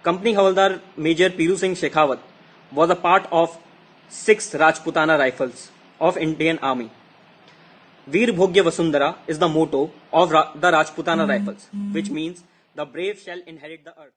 Company Havaldar Major Piru Singh Shekhawat was a part of 6th Rajputana Rifles of Indian Army. Veer Bhogya Vasundhara is the motto of the Rajputana Rifles, which means the brave shall inherit the earth.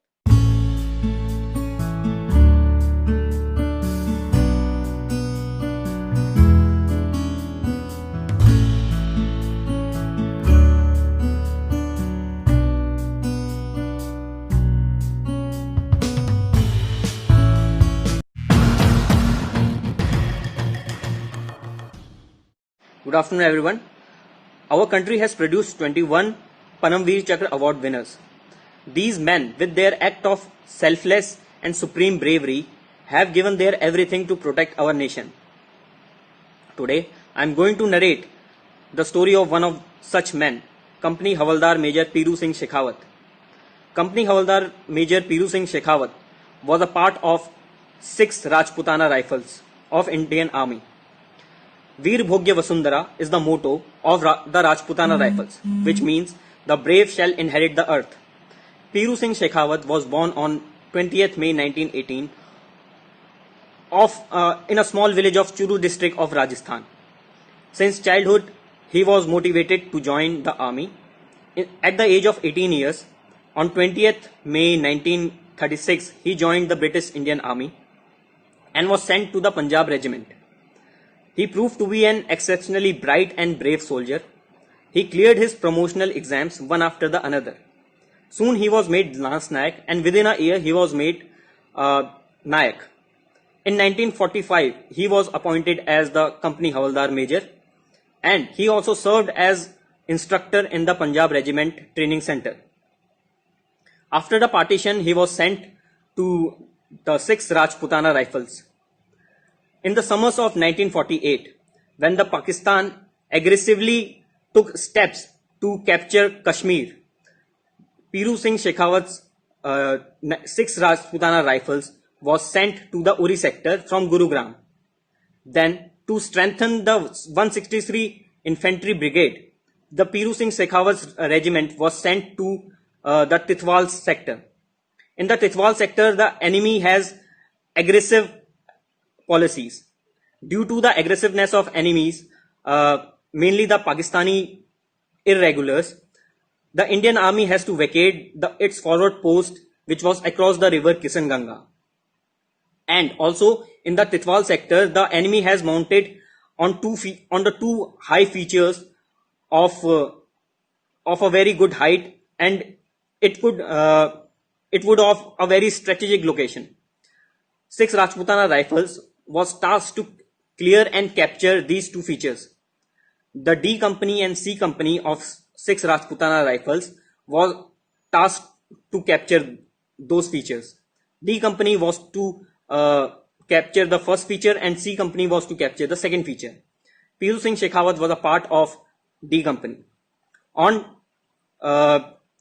Good afternoon, everyone. Our country has produced 21 Paramveer Chakra Award winners. These men, with their act of selfless and supreme bravery, have given their everything to protect our nation. Today, I am going to narrate the story of one of such men, Company Havaldar Major Piru Singh Shekhawat. Company Havaldar Major Piru Singh Shekhawat was a part of 6th Rajputana Rifles of Indian Army. Veer Bhogya Vasundhara is the motto of the Rajputana Rifles, which means the brave shall inherit the earth. Piru Singh Shekhawat was born on 20th May 1918 in a small village of Churu district of Rajasthan. Since childhood, he was motivated to join the army. At the age of 18 years, on 20th May 1936, he joined the British Indian Army and was sent to the Punjab Regiment. He proved to be an exceptionally bright and brave soldier. He cleared his promotional exams one after the another. Soon he was made Lance Nayak, and within a year he was made Nayak. In 1945, he was appointed as the Company Havaldar Major, and he also served as instructor in the Punjab Regiment Training Center. After the partition, he was sent to the 6th Rajputana Rifles. In the summers of 1948, when the Pakistan aggressively took steps to capture Kashmir, Piru Singh Shekhawat's 6th Rajputana Rifles was sent to the Uri sector from Gurugram. Then, to strengthen the 163 Infantry Brigade, the Piru Singh Shekhawat's regiment was sent to the Titwal sector. In the Titwal sector, the enemy has aggressive policies. Due to the aggressiveness of enemies, mainly the Pakistani irregulars, the Indian army has to vacate its forward post, which was across the river Kishan Ganga. And also in the Titwal sector, the enemy has mounted on the two high features of a very good height, and it would of a very strategic location. 6 Rajputana Rifles was tasked to clear and capture these two features. The D Company and C Company of 6 Rajputana Rifles was tasked to capture those features. D Company was to capture the first feature, and C Company was to capture the second feature. Piru Singh Shekhawat was a part of D Company. On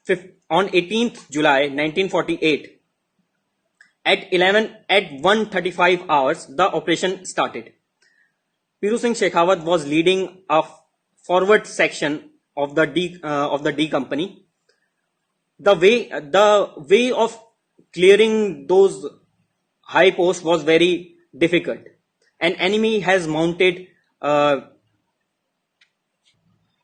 18th July 1948, at 1:35 hours, the operation started. Piru Singh Shekhawat was leading a forward section of the D Company. The way of clearing those high posts was very difficult. An enemy has mounted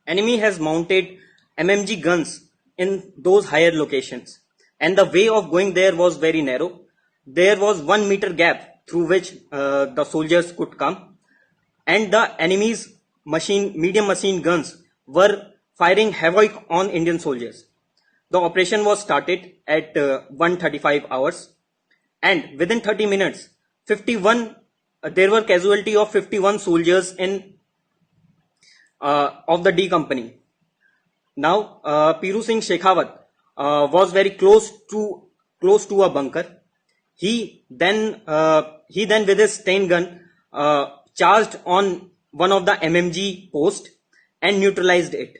MMG guns in those higher locations, and the way of going there was very narrow. There was 1 meter gap through which the soldiers could come, and the enemy's medium machine guns were firing havoc on Indian soldiers. The operation was started at 1:35 hours, and within 30 minutes, there were casualty of 51 soldiers of the D Company. Now, Piru Singh Shekhawat was very close to a bunker. He then with his Stain gun charged on one of the MMG post and neutralized it.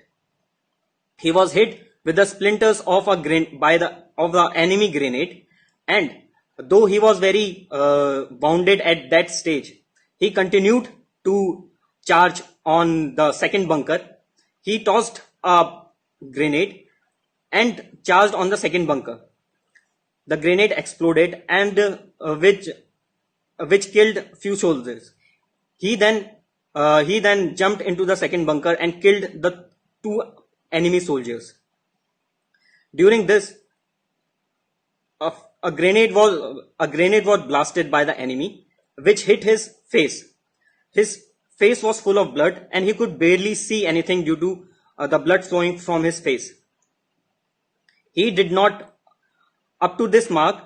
He was hit with the splinters of the enemy grenade, and though he was very wounded at that stage, he continued to charge on the second bunker. He tossed a grenade and charged on the second bunker. the grenade exploded and which killed few soldiers. He then jumped into the second bunker and killed the two enemy soldiers. During this, a grenade was blasted by the enemy, which hit his face. His face was full of blood, and he could barely see anything due to the blood flowing from his face. He did not, up to this mark,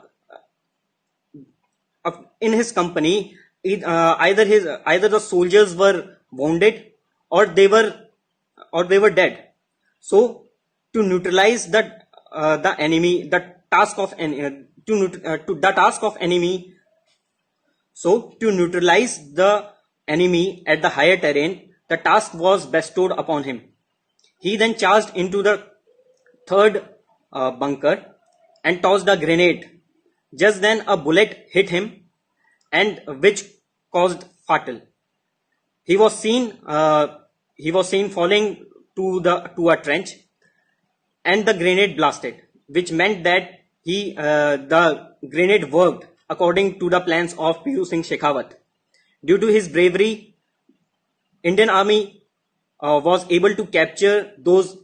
in his company, either the soldiers were wounded or they were dead. So to neutralize the enemy, the task of enemy. So to neutralize the enemy at the higher terrain, the task was bestowed upon him. He then charged into the third bunker and tossed a grenade. Just then a bullet hit him, and which caused fatal. He was seen falling to a trench, and the grenade blasted, which meant that the grenade worked according to the plans of Piru Singh Shekhawat. Due to his bravery, Indian Army was able to capture those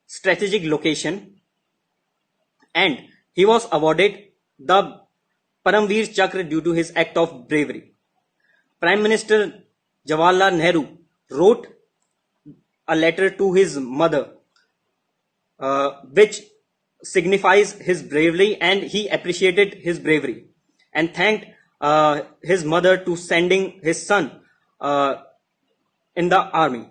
strategic location, and he was awarded the Paramveer Chakra due to his act of bravery. Prime Minister Jawaharlal Nehru wrote a letter to his mother, which signifies his bravery, and he appreciated his bravery and thanked his mother to sending his son in the army.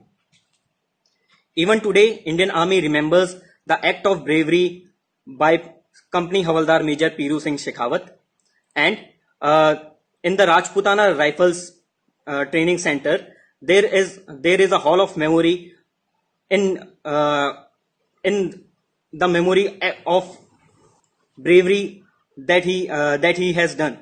Even today, Indian Army remembers the act of bravery by Company Havaldar Major Piru Singh Shekhawat, and in the Rajputana Rifles Training Center, there is a hall of memory in the memory of bravery that he has done.